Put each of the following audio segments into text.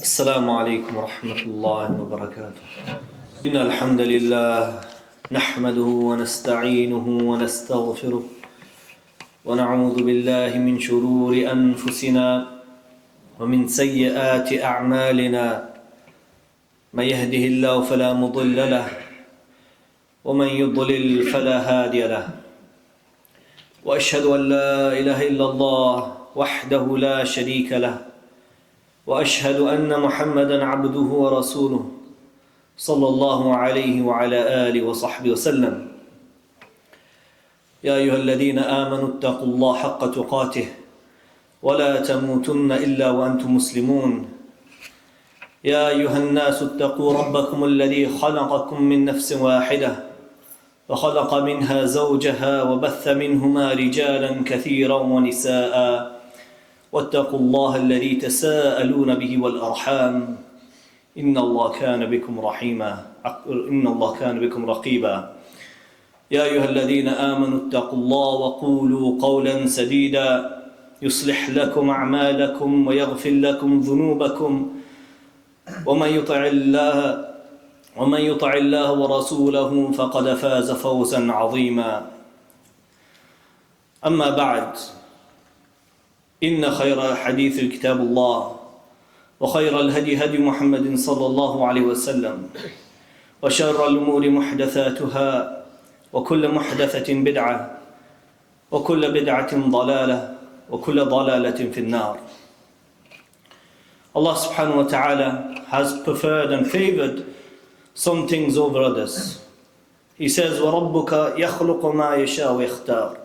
السلام عليكم ورحمة الله وبركاته. إن الحمد لله نحمده ونستعينه ونستغفره ونعوذ بالله من شرور أنفسنا ومن سيئات أعمالنا. من يهده الله فلا مضل له ومن يضلل فلا هادي له. وأشهد أن لا إله إلا الله وحده لا شريك له وأشهد أن محمدًا عبده ورسوله صلى الله عليه وعلى آله وصحبه وسلم. يا أيها الذين آمنوا اتقوا الله حق تقاته ولا تموتن إلا وأنتم مسلمون. يا أيها الناس اتقوا ربكم الذي خلقكم من نفس واحدة وخلق منها زوجها وبث منهما رجالا كثيرا ونساء واتقوا الله الذي تساءلون به والأرحام إن الله كان بكم رقيبا. يا أيها الذين آمنوا اتقوا الله وقولوا قولا سديدا يصلح لكم أعمالكم ويغفر لكم ذنوبكم ومن يطع الله ورسوله فقد فاز فوزا عظيما. أما بعد، إن خير الحديث كتاب الله وخير الهدي هدي محمد صلى الله عليه وسلم وشر الأمور محدثاتها وكل محدثة بدعة وكل بدعة ضلالة وكل ضلالة في النار. Allah subhanahu wa ta'ala has preferred and favored some things over others. He says, وَرَبُّكَ يَخْلُقُ مَا يَشَاءُ وَيَخْتَارُ,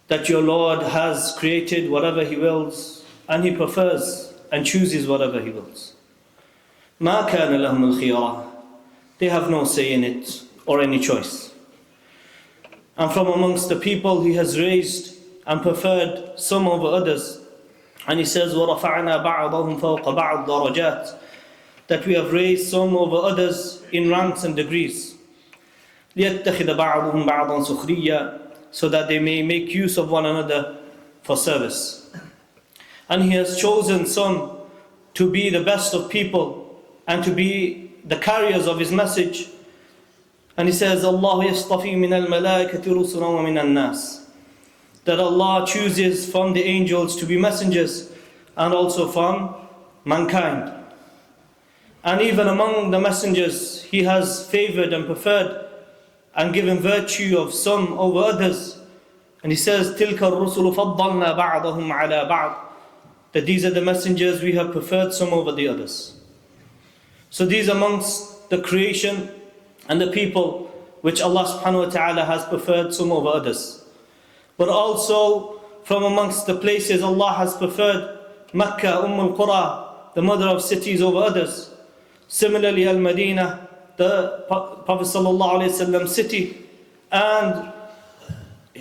that your Lord has created whatever He wills and He prefers and chooses whatever He wills. مَا كَانَ لَهُمُ الْخِيَرَةِ, they have no say in it or any choice. And from amongst the people He has raised and preferred some over others. And He says, وَرَفَعْنَا بَعْضَهُمْ فَوْقَ بَعْض دَرَجَاتٍ, that we have raised some over others in ranks and degrees. لِيَتَّخِذَ بَعْضُهُمْ بَعْضًا سُخْرِيًّا, so that they may make use of one another for service. And He has chosen some to be the best of people and to be the carriers of His message. And He says, Allah يَصْطَفِي مِنَ الْمَلَائِكَةِ رُسُلًا وَمِنَ النَّاسِ, that Allah chooses from the angels to be messengers and also from mankind. And even among the messengers He has favored and preferred and given virtue of some over others. And He says, تِلْكَ الرُّسُلُ فَضَّلْنَا بَعْضَهُمْ عَلَى بَعْضٍ, that these are the messengers we have preferred some over the others. So these amongst the creation and the people which Allah subhanahu wa ta'ala has preferred some over others. But also from amongst the places Allah has preferred Makkah, al-Qura, the mother of cities, over others. Similarly, Al-Madinah, the Prophet sallallahu alaihi wasallam city, and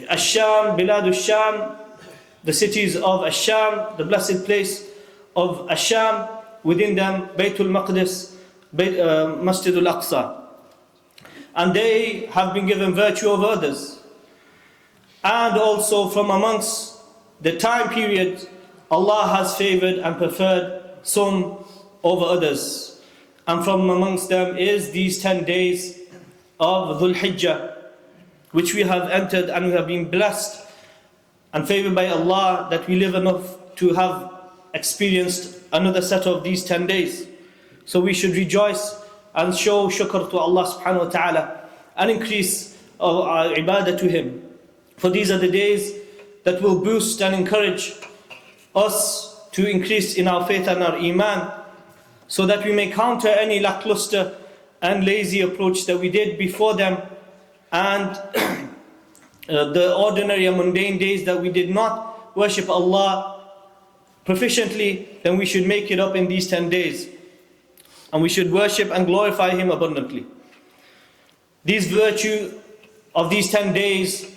Ash-Sham, Bilad al-Sham, the cities of Ash-Sham, the blessed place of Ash-Sham, within them Baytul Maqdis, Masjid al-Aqsa. And they have been given virtue over others. And also from amongst the time period, Allah has favored and preferred some over others. And from amongst them is these 10 days of Dhul Hijjah, which we have entered, and we have been blessed and favored by Allah that we live enough to have experienced another set of these 10 days. So we should rejoice and show shukr to Allah subhanahu wa ta'ala and increase our ibadah to Him. For these are the days that will boost and encourage us to increase in our faith and our iman, so that we may counter any lackluster and lazy approach that we did before them, and the ordinary and mundane days that we did not worship Allah proficiently, then we should make it up in these 10 days. And we should worship and glorify Him abundantly. These virtue of these 10 days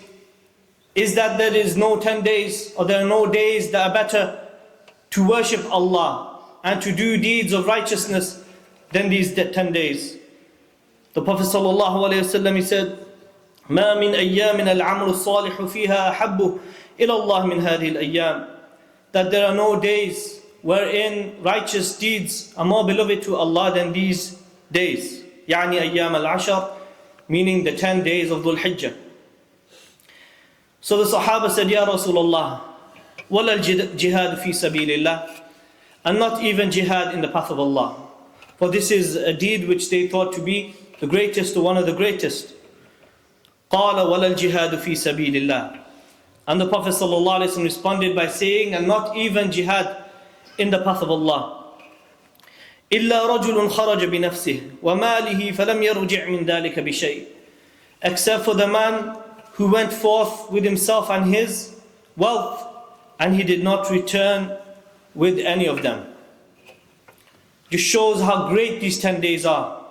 is that there is no 10 days, or there are no days that are better to worship Allah and to do deeds of righteousness than these 10 days. The Prophet ﷺ, he said, مَا مِنْ أَيَّامٍ الْعَمْرُ الصَّالِحُ فِيهَا أَحَبُّ إِلَى اللَّهِ مِنْ هَذِهِ الْأَيَّامِ, that there are no days wherein righteous deeds are more beloved to Allah than these days. يعني أيام العشر, meaning the 10 days of Dhul Hijjah. So the Sahaba said, Ya Rasulullah, وَلَا الْجِهَادُ فِي سَبِيلِ اللَّهِ, and not even jihad in the path of Allah. For this is a deed which they thought to be the greatest or one of the greatest. قَالَ وَلَا الْجِهَادُ فِي سَبِيلِ اللَّهِ. And the Prophet ﷺ responded by saying, and not even jihad in the path of Allah. إِلَّا رَجُلٌ خَرَجَ بِنَفْسِهِ وَمَالِهِ فَلَمْ يَرْجِعْ مِنْ ذَلِكَ بِشَيْءٍ. Except for the man who went forth with himself and his wealth, and he did not return with any of them. Just shows how great these 10 days are.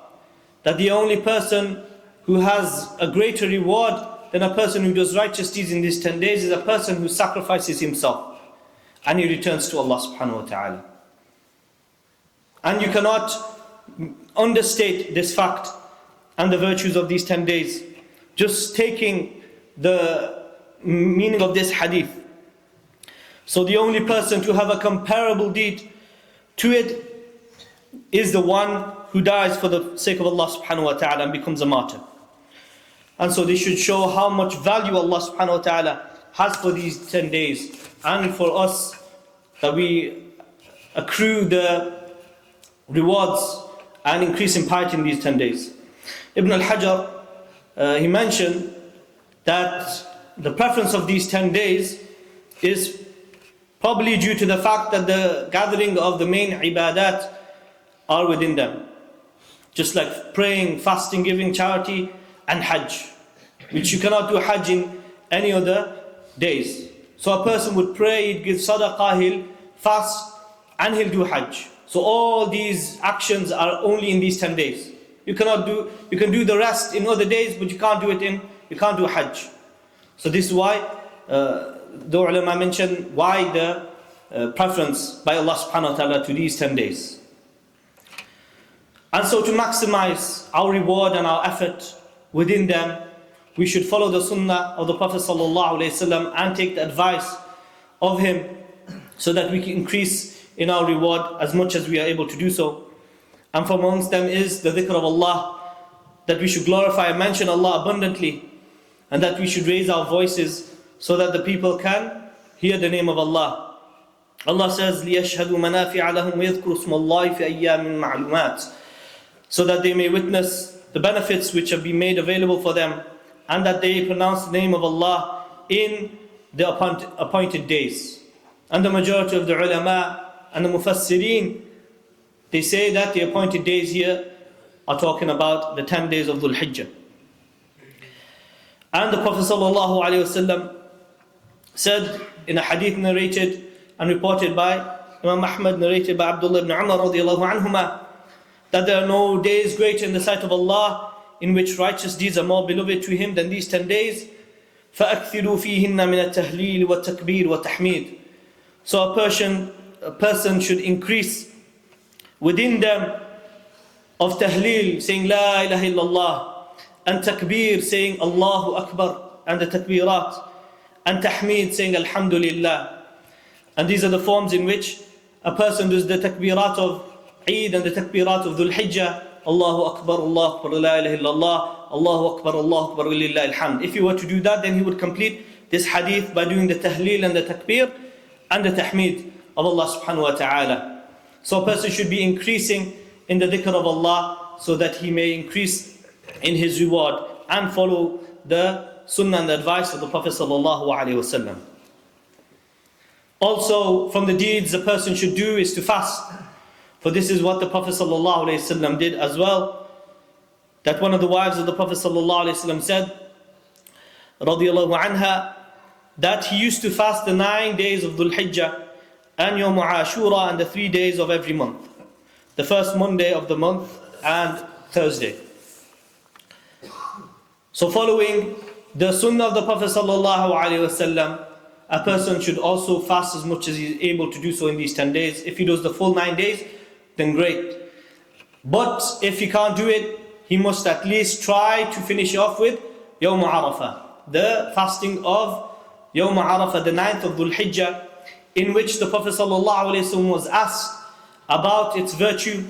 That the only person who has a greater reward than a person who does righteous deeds in these 10 days is a person who sacrifices himself and he returns to Allah subhanahu wa ta'ala. And you cannot understate this fact and the virtues of these 10 days. Just taking the meaning of this hadith. So the only person to have a comparable deed to it is the one who dies for the sake of Allah subhanahu wa ta'ala and becomes a martyr. And so this should show how much value Allah subhanahu wa ta'ala has for these 10 days and for us, that we accrue the rewards and increase in piety in these 10 days. Ibn al-Hajar, he mentioned that the preference of these 10 days is probably due to the fact that the gathering of the main ibadat are within them. Just like praying, fasting, giving, charity, and Hajj, which you cannot do Hajj in any other days. So a person would pray, he'd give sadaqah, he'll fast, and he'll do Hajj. So all these actions are only in these 10 days. You can do the rest in other days, but you can't do Hajj. So this is why the ulama mention why the preference by Allah subhanahu wa ta'ala to these 10 days. And so to maximize our reward and our effort within them, we should follow the sunnah of the Prophet sallallahu alaihi wasallam and take the advice of him so that we can increase in our reward as much as we are able to do so. And from amongst them is the dhikr of Allah, that we should glorify and mention Allah abundantly, and that we should raise our voices so that the people can hear the name of Allah. Allah says, لِيَشْهَدُوا مَنَافِعَ لَهُمْ وَيَذْكُرُوا اسْمَ اللَّهِ فِي أَيَّامٍ مَعْلُومَاتٍ, so that they may witness the benefits which have been made available for them, and that they pronounce the name of Allah in the appointed days. And the majority of the ulama and the mufassirin, they say that the appointed days here are talking about the 10 days of Dhul Hijjah. And the Prophet sallallahu alaihi wasallam said in a hadith narrated and reported by Imam Ahmad, narrated by Abdullah ibn Umar radiallahu anhuma, that there are no days greater in the sight of Allah in which righteous deeds are more beloved to Him than these 10 days. فَأَكْثِرُوا فِيهِنَّ مِنَ التَّهْلِيلِ وَالتَّكْبِيرِ وَالتَّحْمِيدِ. So a person should increase within them of tahleel, saying La ilaha illallah, and takbir, saying Allahu Akbar, and the takbirat, and tahmeed, saying Alhamdulillah. And these are the forms in which a person does the takbirat of Eid and the takbirat of Dhul Hijjah. Allahu Akbar, Allahu Akbar, La ilaha illallah, Allahu Akbar, Allahu Akbar, Lillahi alhamd. If he were to do that, then he would complete this hadith by doing the tahleel and the takbir and the tahmeed of Allah subhanahu wa ta'ala. So a person should be increasing in the dhikr of Allah so that he may increase in his reward and follow the sunnah and the advice of the Prophet sallallahu alaihi wasallam. Also, from the deeds a person should do is to fast. For this is what the Prophet ﷺ did as well. That one of the wives of the Prophet ﷺ said, radiyallahu anha, that he used to fast the 9 days of Dhul Hijjah and Yawm Ashura and the 3 days of every month. The first Monday of the month and Thursday. So following the sunnah of the Prophet ﷺ, a person should also fast as much as he is able to do so in these 10 days. If he does the full 9 days, then great. But if he can't do it, he must at least try to finish off with Yawm Arafah. The fasting of Yawm Arafah, the 9th of Dhul Hijjah, in which the Prophet ﷺ was asked about its virtue.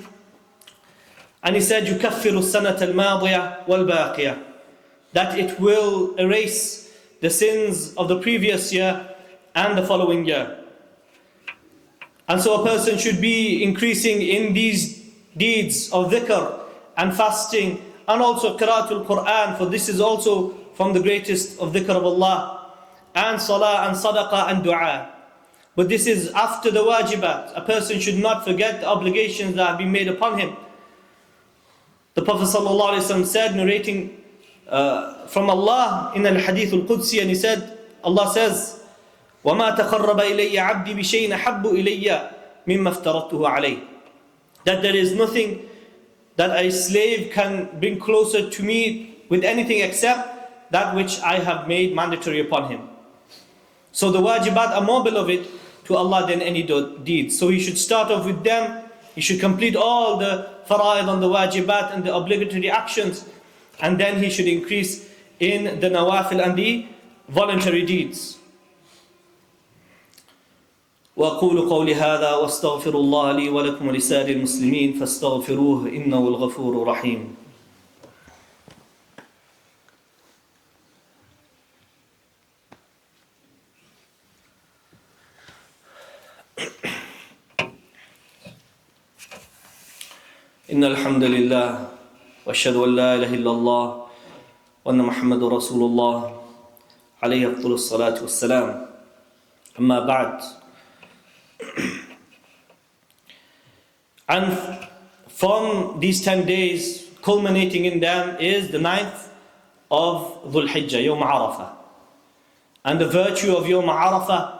And he said, يُكَفِّرُ السَّنَةَ الْمَاضِيَةَ وَالْبَاقِيَةَ, that it will erase the sins of the previous year and the following year. And so a person should be increasing in these deeds of dhikr and fasting and also qira'atul Quran, for this is also from the greatest of dhikr of Allah, and salah and sadaqah and dua. But this is after the wajibat. A person should not forget the obligations that have been made upon him. The Prophet ﷺ said, narrating from Allah in al-Hadith al-Qudsi, and he said, Allah says, وَمَا تَقَرَّبَ إِلَيَّ عَبْدِي بِشَيْءٍ أَحَبُّ إِلَيَّ مِمَّا افْتَرَضْتُهُ عَلَيْهِ, that there is nothing that a slave can bring closer to me with anything except that which I have made mandatory upon him. So the wajibat are more beloved to Allah than any deeds. So he should start off with them. He should complete all the fara'id and the wajibat and the obligatory actions, and then he should increase in the nawafil and the voluntary deeds. وأقول قولي هذا واستغفر الله لي ولكم ولسائر المسلمين فاستغفروه إنه الغفور الرحيم. إن الحمد لله وأشهد أن لا إله إلا الله وأن محمد رسول الله عليه أفضل الصلاة والسلام. أما بعد. And from these 10 days, culminating in them is the 9th of Dhul Hijjah, Yawm Arafah. And the virtue of Yawm Arafah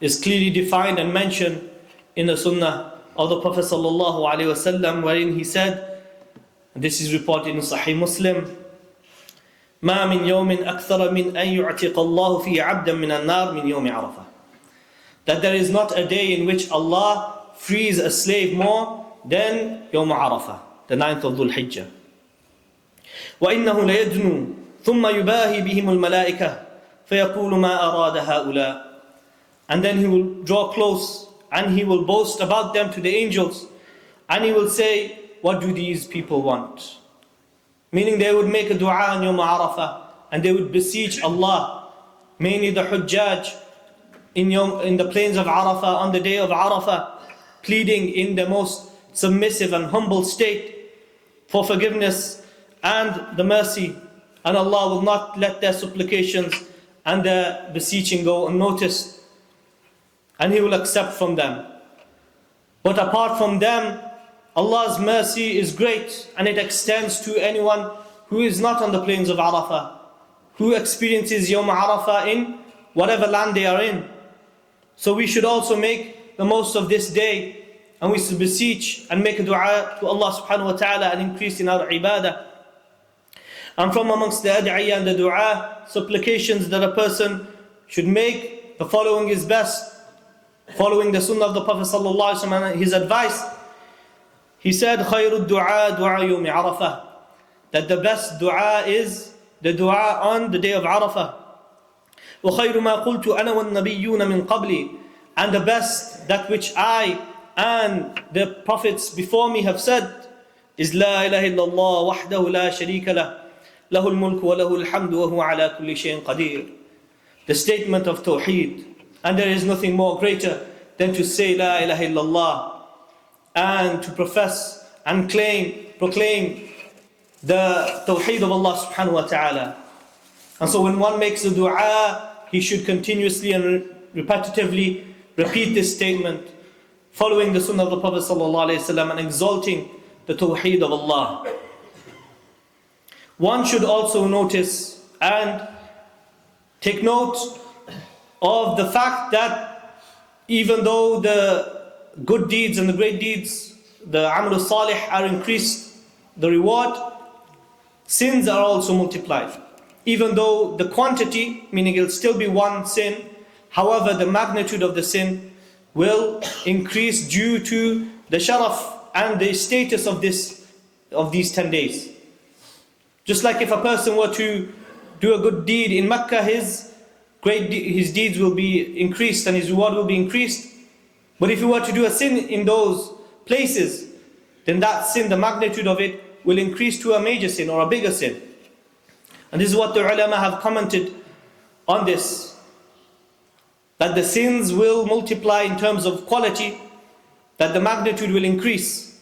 is clearly defined and mentioned in the Sunnah of the Prophet ﷺ, wherein he said, and this is reported in Sahih Muslim, ما من يوم أكثر من أن يعتق الله فيه عبدا من النار من يوم عرفة, that there is not a day in which Allah frees a slave more than Yawm Arafah, the 9th of Dhul Hijjah. وإنه ليدنو ثم يباهي بهم الملائكة فيقول ما أراد هؤلاء, and then he will draw close and he will boast about them to the angels, and he will say, what do these people want? Meaning they would make a dua on Yawm Arafah and they would beseech Allah, mainly the Hujjaj in the plains of Arafah on the day of Arafah, pleading in the most submissive and humble state for forgiveness and the mercy, and Allah will not let their supplications and their beseeching go unnoticed, and He will accept from them. But apart from them, Allah's mercy is great, and it extends to anyone who is not on the plains of Arafah, who experiences Yawm Arafah in whatever land they are in. So we should also make the most of this day, and we should beseech and make a dua to Allah subhanahu wa ta'ala and increase in our ibadah. And from amongst the ad'iyah and the dua, supplications that a person should make, the following is best, following the sunnah of the Prophet sallallahu alaihi wasallam and his advice. He said, خَيْرُ الدُّعَاء دُعَى يَوْمِ عَرَفَةٍ, that the best dua is the dua on the day of Arafah. وَخَيْرُ مَا قُلْتُ أَنَا وَالنَّبِيُّونَ مِنْ قَبْلِي, and the best, that which I and the prophets before me have said, is لَا إِلَهَ إِلَّا اللَّهُ وَحْدَهُ لَا شَرِيكَ لَهُ لَهُ الْمُلْكُ وَلَهُ الْحَمْدُ وَهُوَ عَلَى كُلِّ شَيْءٍ قَدِيرٌ. The statement of Tawheed, and there is nothing more greater than to say La ilaha illallah and to profess and proclaim the Tawheed of Allah subhanahu wa ta'ala. And so when one makes a dua, he should continuously and repetitively repeat this statement, following the sunnah of the Prophet sallallahu alaihi wasallam and exalting the Tawheed of Allah. One should also notice and take note of the fact that even though the good deeds and the great deeds, the amal salih, are increased, the reward, sins are also multiplied. Even though the quantity, meaning it will still be one sin, however the magnitude of the sin will increase due to the sharaf and the status of these 10 days. Just like if a person were to do a good deed in Mecca, his his deeds will be increased and his reward will be increased. But if you were to do a sin in those places, then that sin, the magnitude of it, will increase to a major sin or a bigger sin. And this is what the ulama have commented on this, that the sins will multiply in terms of quality, that the magnitude will increase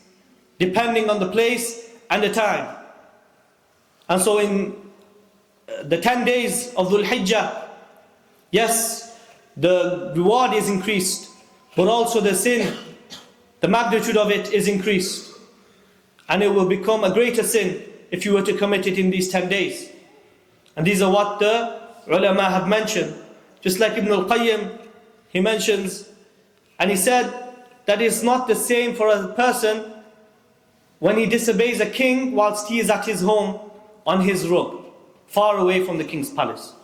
depending on the place and the time. And so in the 10 days of Dhul Hijjah, yes, the reward is increased, but also the sin, the magnitude of it is increased. And it will become a greater sin if you were to commit it in these 10 days. And these are what the ulama have mentioned. Just like Ibn al-Qayyim, he mentions, and he said that it's not the same for a person when he disobeys a king whilst he is at his home on his rug, far away from the king's palace.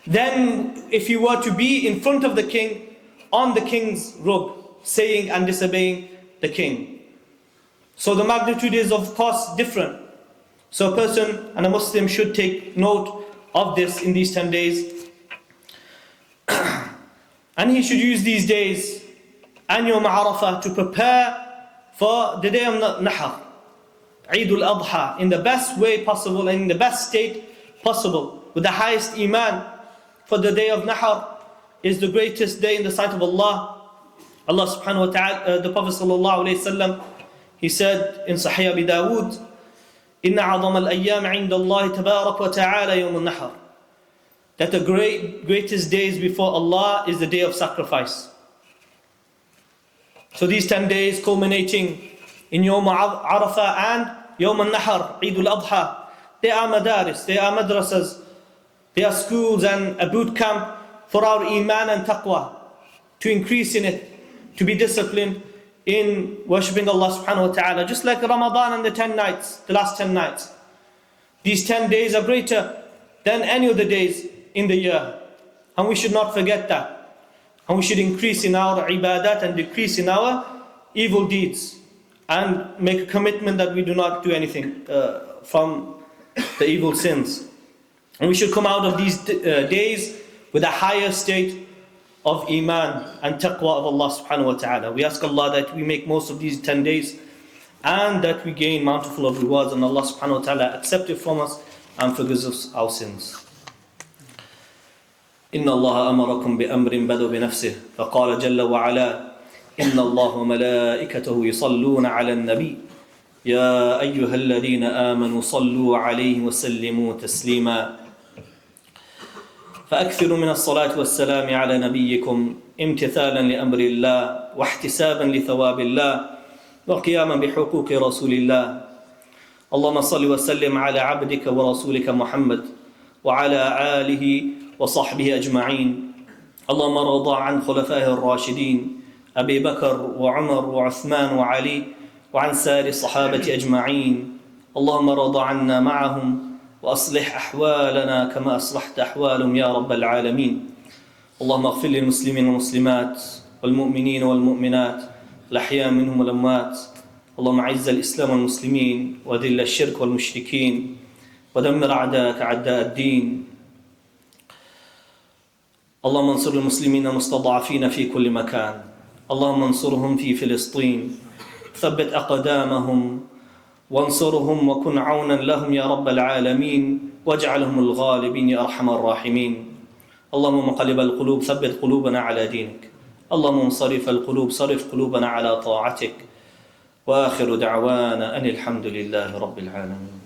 Then if he were to be in front of the king on the king's rug, saying and disobeying the king. So the magnitude is of course different. So a person and a Muslim should take note of this in these 10 days. And he should use these days and Yawm Arafah to prepare for the day of Nahr, Eid al-Adha, in the best way possible and in the best state possible, with the highest iman. For the day of Nahr is the greatest day in the sight of Allah. Allah subhanahu wa ta'ala, the Prophet sallallahu alayhi wasallam, he said in Sahih Abi Dawood, Inna a'zam al-ayyam 'inda Allah tabarak wa ta'ala yawm al-nahr. That the greatest days before Allah is the day of sacrifice. So these 10 days culminating in Yawm Arafah and Yawm al-Nahr, Eid al-Adha, they are madaris, they are madrasas, they are schools and a boot camp for our iman and taqwa, to increase in it, to be disciplined in worshipping Allah subhanahu wa ta'ala. Just like Ramadan and the 10 nights, the last 10 nights. These 10 days are greater than any of the days in the year. And we should not forget that. And we should increase in our ibadat and decrease in our evil deeds. And make a commitment that we do not do anything from the evil sins. And we should come out of these days with a higher state of iman and taqwa of Allah subhanahu wa ta'ala. We ask Allah that we make most of these 10 days and that we gain bountiful of rewards, and Allah subhanahu wa ta'ala accept it from us and forgives us our sins. إن الله أمركم بأمر بدأ بنفسه فقال جل وعلا إن الله وملائكته يصلون على النبي يا أيها الذين آمنوا صلوا عليه وسلموا تسليما فأكثروا من الصلاة والسلام على نبيكم امتثالا لأمر الله واحتسابا لثواب الله وقياما بحقوق رسول الله اللهم صل وسلم على عبدك ورسولك محمد وعلى آله وصحبه أجمعين اللهم ارض عن خلفائه الراشدين أبي بكر وعمر وعثمان وعلي وعن سائر الصحابة أجمعين اللهم ارض عنا معهم وأصلح أحوالنا كما أصلحت أحوالهم يا رب العالمين اللهم اغفر للمسلمين والمسلمات والمؤمنين والمؤمنات الأحياء منهم والأموات اللهم أعز الإسلام والمسلمين وذل الشرك والمشركين ودمر أعداءك أعداء الدين اللهم انصر المسلمين المستضعفين في كل مكان اللهم انصرهم في فلسطين ثبت أقدامهم وانصرهم وكن عونا لهم يا رب العالمين واجعلهم الغالبين يا أرحم الراحمين اللهم مقلب القلوب ثبت قلوبنا على دينك اللهم منصرف القلوب صرف قلوبنا على طاعتك وآخر دعوانا أن الحمد لله رب العالمين.